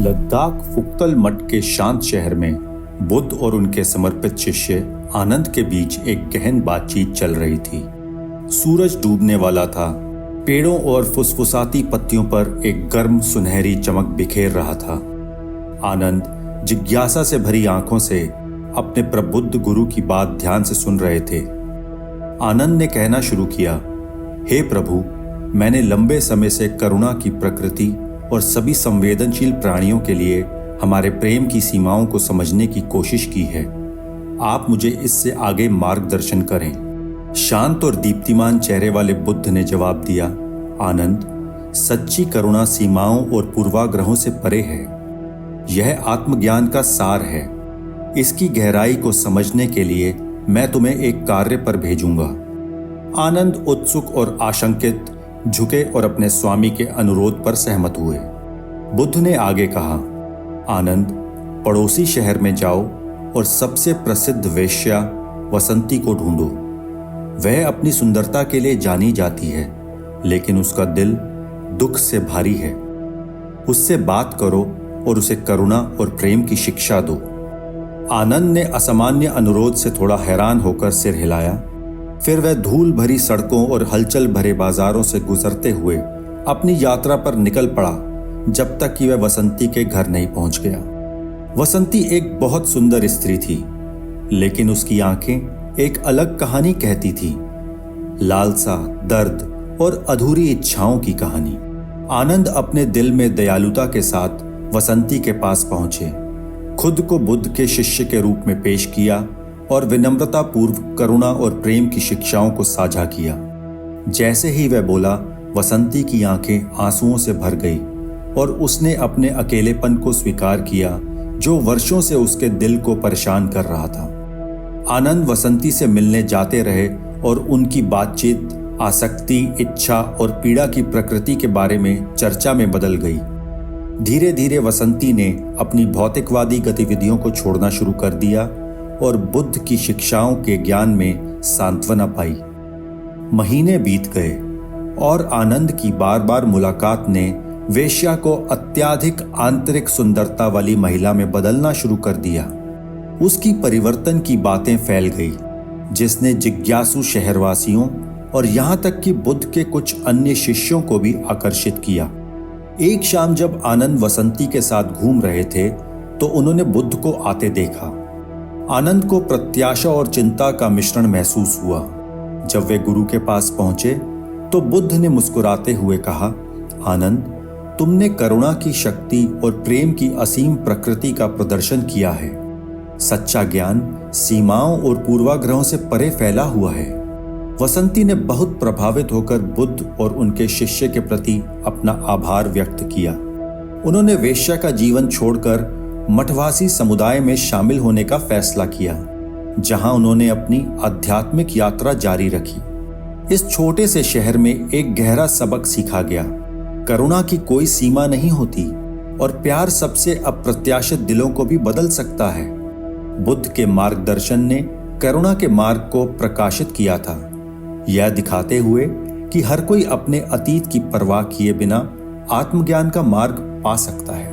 लद्दाख फुक्तल मठ के शांत शहर में बुद्ध और उनके समर्पित शिष्य आनंद के बीच एक गहन बातचीत चल रही थी। सूरज डूबने वाला था। पेड़ों और फुसफुसाती पत्तियों पर एक गर्म सुनहरी चमक बिखेर रहा था। आनंद जिज्ञासा से भरी आंखों से अपने प्रबुद्ध गुरु की बात ध्यान से सुन रहे थे। आनंद ने कहना शुरू किया, हे प्रभु, मैंने लंबे समय से करुणा की प्रकृति और सभी संवेदनशील प्राणियों के लिए हमारे प्रेम की सीमाओं को समझने की कोशिश की है। आप मुझे इससे आगे मार्गदर्शन करें। शांत और दीप्तिमान चेहरे वाले बुद्ध ने जवाब दिया, आनंद, सच्ची करुणा सीमाओं और पूर्वाग्रहों से परे है। यह आत्मज्ञान का सार है। इसकी गहराई को समझने के लिए मैं तुम्हें एक कार्य पर भेजूंगा। आनंद उत्सुक और आशंकित झुके और अपने स्वामी के अनुरोध पर सहमत हुए। बुद्ध ने आगे कहा, आनंद, पड़ोसी शहर में जाओ और सबसे प्रसिद्ध वेश्या वसंती को ढूंढो। वह अपनी सुंदरता के लिए जानी जाती है, लेकिन उसका दिल दुख से भारी है। उससे बात करो और उसे करुणा और प्रेम की शिक्षा दो। आनंद ने असामान्य अनुरोध से थोड़ा हैरान होकर सिर हिलाया। फिर वह धूल भरी सड़कों और हलचल भरे बाजारों से गुजरते हुए अपनी यात्रा पर निकल पड़ा, जब तक कि वह वसंती के घर नहीं पहुंच गया। वसंती एक बहुत सुंदर स्त्री थी, लेकिन उसकी आंखें एक अलग कहानी कहती थी, लालसा, दर्द और अधूरी इच्छाओं की कहानी। आनंद अपने दिल में दयालुता के साथ वसंती के पास पहुंचे, खुद को बुद्ध के शिष्य के रूप में पेश किया और विनम्रता पूर्व करुणा और प्रेम की शिक्षाओं को साझा किया। जैसे ही वह बोला, वसंती की आंखें आंसुओं से भर गई और उसने अपने अकेलेपन को स्वीकार किया जो वर्षों से उसके दिल को परेशान कर रहा था। आनंद वसंती से मिलने जाते रहे और उनकी बातचीत आसक्ति, इच्छा और पीड़ा की प्रकृति के बारे में चर्चा में बदल गई। धीरे धीरे वसंती ने अपनी भौतिकवादी गतिविधियों को छोड़ना शुरू कर दिया और बुद्ध की शिक्षाओं के ज्ञान में सांत्वना पाई। महीने बीत गए और आनंद की बार बार मुलाकात ने वेश्या को अत्यधिक आंतरिक सुंदरता वाली महिला में बदलना शुरू कर दिया। उसकी परिवर्तन की बातें फैल गई, जिसने जिज्ञासु शहरवासियों और यहां तक कि बुद्ध के कुछ अन्य शिष्यों को भी आकर्षित किया। एक शाम जब आनंद वसंती के साथ घूम रहे थे तो उन्होंने बुद्ध को आते देखा। आनंद को प्रत्याशा और चिंता का मिश्रण महसूस हुआ। जब वे गुरु के पास पहुंचे तो बुद्ध ने मुस्कुराते हुए कहा, आनंद, तुमने करुणा की शक्ति और प्रेम की असीम प्रकृति का प्रदर्शन किया है। सच्चा ज्ञान सीमाओं और पूर्वाग्रहों से परे फैला हुआ है। वसंती ने बहुत प्रभावित होकर बुद्ध और उनके शिष्य के प्रति अपना आभार व्यक्त किया। उन्होंने वेश्या का जीवन छोड़कर मठवासी समुदाय में शामिल होने का फैसला किया, जहां उन्होंने अपनी आध्यात्मिक यात्रा जारी रखी। इस छोटे से शहर में एक गहरा सबक सीखा गया, करुणा की कोई सीमा नहीं होती और प्यार सबसे अप्रत्याशित दिलों को भी बदल सकता है। बुद्ध के मार्गदर्शन ने करुणा के मार्ग को प्रकाशित किया था, यह दिखाते हुए कि हर कोई अपने अतीत की परवाह किए बिना आत्मज्ञान का मार्ग पा सकता है।